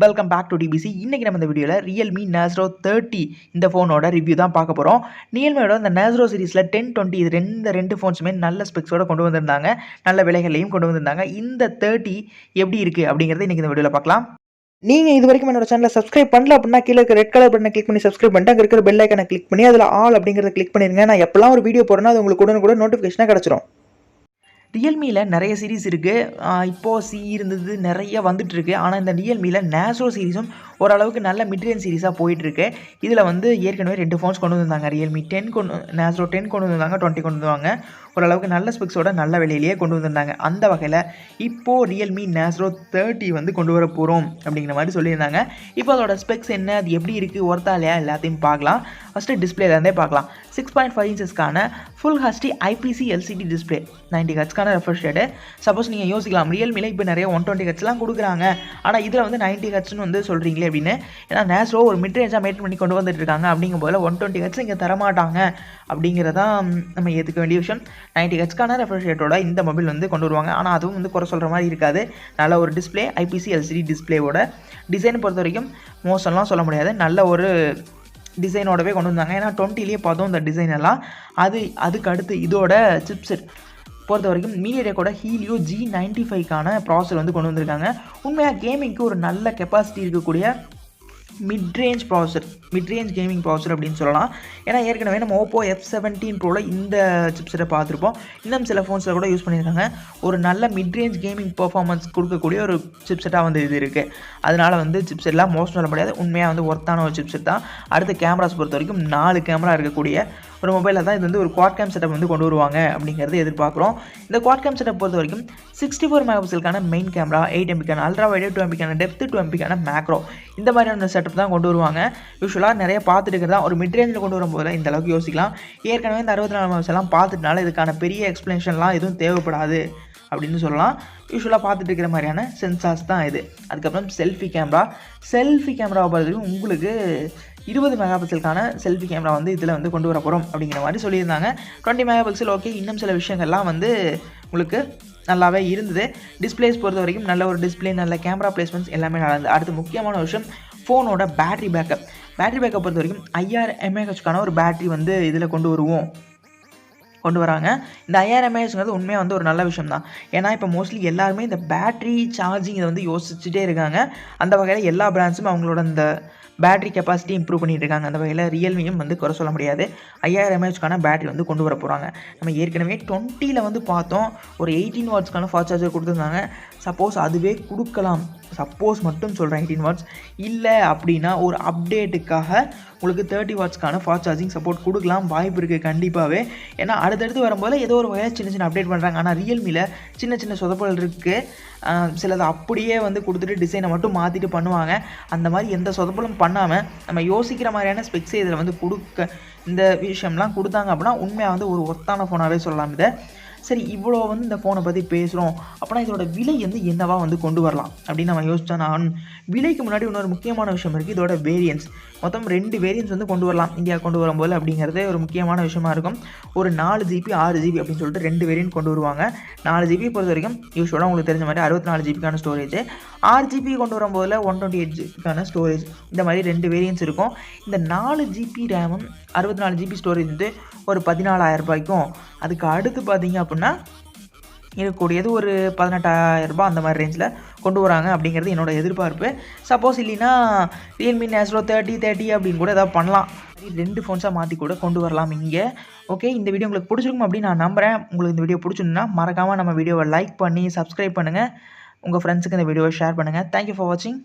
Welcome back to TBC. இன்றைக்கி நம்ம இந்த வீடியோவில் Realme narzo 30 இந்த ஃபோனோட ரிவ்யூ தான் பார்க்க போகிறோம். Realmeயோட இந்த narzo சீரிஸில் 10, 20 இது ரெண்டு ஃபோன்ஸுமே நல்ல ஸ்பெக்ஸோடு கொண்டு வந்திருந்தாங்க, நல்ல விலைகளையும் கொண்டு வந்திருந்தாங்க. இந்த 30 எப்படி இருக்குது அப்படிங்கிறத இன்றைக்கி இந்த வீடியோவில் பார்க்கலாம். நீங்கள் இது வரைக்கும் என்னோட சேனலை சப்ஸ்கிரைப் பண்ணல அப்படின்னா கீழே இருக்க ரெட் கலர் பட்டனை கிளிக் பண்ணி சப்ஸ்கிரைப் பண்ணிட்டு அங்கே இருக்கிற பெல் ஐக்கனை கிளிக் பண்ணி அதில் ஆல் அப்படிங்கிறத கிளிக் பண்ணிடுங்க. நான் எப்போல்லாம் ஒரு வீடியோ போடுறேன்னா அது உங்களுக்கு உடனே நோட்டிஃபிகேஷனாக கிடச்சிரும். ரியல்மியில் நிறைய சீரிஸ் இருக்குது. இப்போது சி இருந்தது நிறைய வந்துட்டுருக்கு. ஆனால் இந்த ரியல்மியில் narzo சீரிஸும் ஓரளவுக்கு நல்ல மிட்ரேஞ்ச் சீரிஸாக போயிட்டுருக்கு. இதில் வந்து ஏற்கனவே 2 ஃபோன்ஸ் கொண்டு வந்திருந்தாங்க. Realme 10 narzo 10 கொண்டு வந்திருந்தாங்க, 20 கொண்டு வந்துவாங்க. ஓரளவுக்கு நல்ல ஸ்பெக்ஸோட நல்ல விலையிலேயே கொண்டு வந்திருந்தாங்க. அந்த வகையில் இப்போது Realme narzo 30 வந்து கொண்டு வர போகிறோம் அப்படிங்கிற மாதிரி சொல்லியிருந்தாங்க. இப்போ அதோட ஸ்பெக்ஸ் என்ன, அது எப்படி இருக்குது, ஒர்த்தா இல்லையா எல்லாத்தையும் பார்க்கலாம். ஃபஸ்ட்டு டிஸ்பிளேலேருந்தே பார்க்கலாம். 6.5 இன்ச்சஸ்க்கான ஃபுல் ஹெச்டி IPS LCD டிஸ்பிளே, 90 ஹெட்ஸ்க்கான ரெஃப்ரெஷ் ரேட்டு. சப்போஸ் நீங்கள் யோசிக்கலாம், ரியல்மியில் இப்போ நிறைய 120 ஹெட்ஸ்லாம் கொடுக்குறாங்க, ஆனால் இதில் வந்து 90 ஹெட்ஸ்னு வந்து சொல்கிறீங்களே அப்படின்னு. ஏன்னா narzo ஒரு மிட் ரேஞ்சாக மெயின்டைன் பண்ணி கொண்டு வந்துட்டு இருக்காங்க. அப்படிங்கும் போது 120 ஹெட்ஸ் இங்கே தரமாட்டாங்க அப்படிங்கிறதான் நம்ம ஏற்றுக்க வேண்டிய விஷயம். 90 ஹெட்ஸ்க்கான ரெஃப்ரெஷ் ரேட்டோட இந்த மொபைல் வந்து கொண்டு வருவாங்க. ஆனால் அதுவும் வந்து குறை சொல்கிற மாதிரி இருக்காது. நல்ல ஒரு டிஸ்பிளே, IPS LCD டிஸ்பிளேவோட டிசைன் பொறுத்த வரைக்கும் மோசம்லாம் சொல்ல முடியாது, நல்ல ஒரு டிசைனோடவே கொண்டு வந்தாங்க. ஏன்னா 20லேயே பார்த்தோம் இந்த டிசைன் எல்லாம். அதுக்கு அடுத்து இதோட சிப்செட் பொறுத்த வரைக்கும் மீடியாடெக்கோட ஹீலியோ G95க்கான ப்ராசஸர் வந்து கொண்டு வந்திருக்காங்க. உண்மையாக கேமிங்க்கு ஒரு நல்ல கெப்பாசிட்டி இருக்கக்கூடிய மிட்ரேஞ்ச் கேமிங் ப்ராசஸர் அப்படின்னு சொல்லலாம். ஏன்னா ஏற்கனவே நம்ம Oppo F17 Proவில் இந்த சிப்செட்டை பார்த்துருப்போம். இன்னும் சில ஃபோன்ஸில் கூட யூஸ் பண்ணியிருக்காங்க. ஒரு நல்ல மிட்ரேஞ்ச் கேமிங் பர்ஃபார்மன்ஸ் கொடுக்கக்கூடிய ஒரு சிப்செட்டாக வந்து இது இருக்குது. அதனால் வந்து சிப்செட்லாம் மோஸ்ட் சொல்ல முடியாது, உண்மையாக வந்து ஒர்த்தான ஒரு சிப்செட் தான். அடுத்து கேமராஸ் பொறுத்த வரைக்கும் 4 கேமரா இருக்கக்கூடிய ஒரு மொபைலில் தான் இது வந்து ஒரு குவாட் கேம் செட்டப் வந்து கொண்டு வருவாங்க அப்படிங்கிறது எதிர்பார்க்குறோம். இந்த குவாட் கேம் செட்டப் பொறுத்த வரைக்கும் 64 மெகாபிக்சலுக்கான மெயின் கேமரா, 8 MPக்கான அல்ட்ரா வைடு, 2 MPக்கான டெப்த், 2 MPக்கான மேக்ரோ, இந்த மாதிரியான செட்டப் தான் கொண்டு வருவாங்க. யூஸ்வலாக நிறைய பார்த்துட்டு இருக்கிறதா ஒரு மிட் ரேஞ்சில் கொண்டு வரும்போது இந்த அளவுக்கு யோசிக்கலாம். ஏற்கனவே இந்த 64 மெகாபிக்சலாம் பார்த்துட்டனால இதுக்கான பெரிய எக்ஸ்பிளனேஷன்லாம் எதுவும் தேவைப்படாது அப்படின்னு சொல்லலாம். யூஸ்வலாக பார்த்துட்டு இருக்கிற மாதிரியான சென்சார்ஸ் தான் இது. அதுக்கப்புறம் செல்ஃபி கேமராவை பொறுத்தவரைக்கும் உங்களுக்கு 20 மெகாபிக்சலுக்கான செல்ஃபி கேமரா வந்து இதில் வந்து கொண்டு வர போகிறோம் அப்படிங்கிற மாதிரி சொல்லியிருந்தாங்க. 20 மெகாபிக்சல் ஓகே, இன்னும் சில விஷயங்கள்லாம் வந்து உங்களுக்கு நல்லாவே இருந்தது. டிஸ்பிளேஸ் பொறுத்த வரைக்கும் நல்ல ஒரு டிஸ்பிளே, நல்ல கேமரா பிளேஸ்மெண்ட்ஸ் எல்லாமே நடந்தது. அடுத்து முக்கியமான விஷயம் ஃபோனோட பேட்டரி பேக்கப் பொறுத்த வரைக்கும் 5000 mAhக்கான ஒரு பேட்டரி வந்து இதில் கொண்டு வராங்க. இந்த 5000 mAhங்கிறது உண்மையாக வந்து ஒரு நல்ல விஷயம் தான். ஏன்னா இப்போ மோஸ்ட்லி எல்லாருமே இந்த பேட்டரி சார்ஜிங் இதை வந்து யோசிச்சுட்டே இருக்காங்க. அந்த வகையில் எல்லா பிராண்ட்ஸும் அவங்களோட இந்த பேட்டரி கெப்பாசிட்டி இம்ப்ரூவ் பண்ணிட்டு இருக்காங்க. அந்த வகையில் ரியல்மியும் வந்து குறை சொல்ல முடியாது. 5000 mAhக்கான பேட்டரி வந்து கொண்டு வர போகிறாங்க. நம்ம ஏற்கனவே 20ல் வந்து பார்த்தோம், ஒரு 18 வாட்ஸ்க்கான ஃபாஸ்ட் சார்ஜர் கொடுத்துருந்தாங்க. சப்போஸ் அதுவே கொடுக்கலாம், சப்போஸ் மட்டும் சொல்கிறேன், 18 வாட்ஸ் இல்லை அப்படின்னா ஒரு அப்டேட்டுக்காக உங்களுக்கு 30 வாட்ஸ்க்கான ஃபாஸ்ட் சார்ஜிங் சப்போர்ட் கொடுக்கலாம், வாய்ப்பு இருக்குது கண்டிப்பாகவே. ஏன்னா அடுத்தடுத்து வரும்போது ஏதோ ஒரு வகையாக சின்ன அப்டேட் பண்ணுறாங்க. ஆனால் ரியல்மியில் சின்ன சொதப்பல் இருக்குது. சிலது அப்படியே வந்து கொடுத்துட்டு டிசைனை மட்டும் மாற்றிட்டு பண்ணுவாங்க. அந்த மாதிரி எந்த சொதப்பலும் பண்ணாமல் நம்ம யோசிக்கிற மாதிரியான ஸ்பெக்ஸே இதில் வந்து இந்த விஷயம்லாம் கொடுத்தாங்க அப்படின்னா உண்மையாக வந்து ஒரு ஒர்த்தான ஃபோனாகவே சொல்லலாம் இதை. சரி, இவ்வளோ வந்து இந்த ஃபோனை பற்றி பேசுகிறோம் அப்படின்னா இதோட விலை வந்து என்னவா வந்து கொண்டு வரலாம் அப்படின்னு நம்ம யோசிச்சா, நான் விலைக்கு முன்னாடி இன்னொரு முக்கியமான விஷயம் இருக்குது. இதோட வேரியன்ஸ் மொத்தம் 2 வேரியன்ஸ் வந்து கொண்டு வரலாம் இந்தியா கொண்டு வரும்போது அப்படிங்கிறது ஒரு முக்கியமான விஷயமா இருக்கும். ஒரு 4GB 6GB அப்படின்னு சொல்லிட்டு 2 வேரியன்ட் கொண்டு வருவாங்க. 4GB பொறுத்த வரைக்கும் யூஸ்வலாக உங்களுக்கு தெரிஞ்ச மாதிரி 64GBக்கான ஸ்டோரேஜ், 6GB கொண்டு வரும்போதில் 128GBக்கான ஸ்டோரேஜ், இந்த மாதிரி 2 வேரியன்ஸ் இருக்கும். இந்த 4GB ரேமும் 64GB ஸ்டோரேஜ் வந்து ஒரு 14,000 ரூபாய்க்கும், அதுக்கு அடுத்து பார்த்தீங்க அப்படின்னா இருக்கக்கூடியது ஒரு 18,000 ரூபாய் அந்த மாதிரி ரேஞ்சில் கொண்டு வராங்க அப்படிங்கிறது என்னோட எதிர்பார்ப்பு. சப்போஸ் இல்லைன்னா Realme narzo 30 அப்படின்னு கூட ஏதாவது பண்ணலாம். 2 ஃபோன்ஸாக மாற்றி கூட கொண்டு வரலாம் இங்கே. ஓகே, இந்த வீடியோ உங்களுக்கு பிடிச்சிருக்கும் அப்படின்னு நான் நம்புகிறேன். உங்களுக்கு இந்த வீடியோ பிடிச்சிருந்தா மறக்காமல் நம்ம வீடியோவை லைக் பண்ணி சப்ஸ்கிரைப் பண்ணுங்கள். உங்கள் ஃப்ரெண்ட்ஸுக்கு இந்த வீடியோவை ஷேர் பண்ணுங்கள். தேங்க்யூ ஃபார் வாட்சிங்.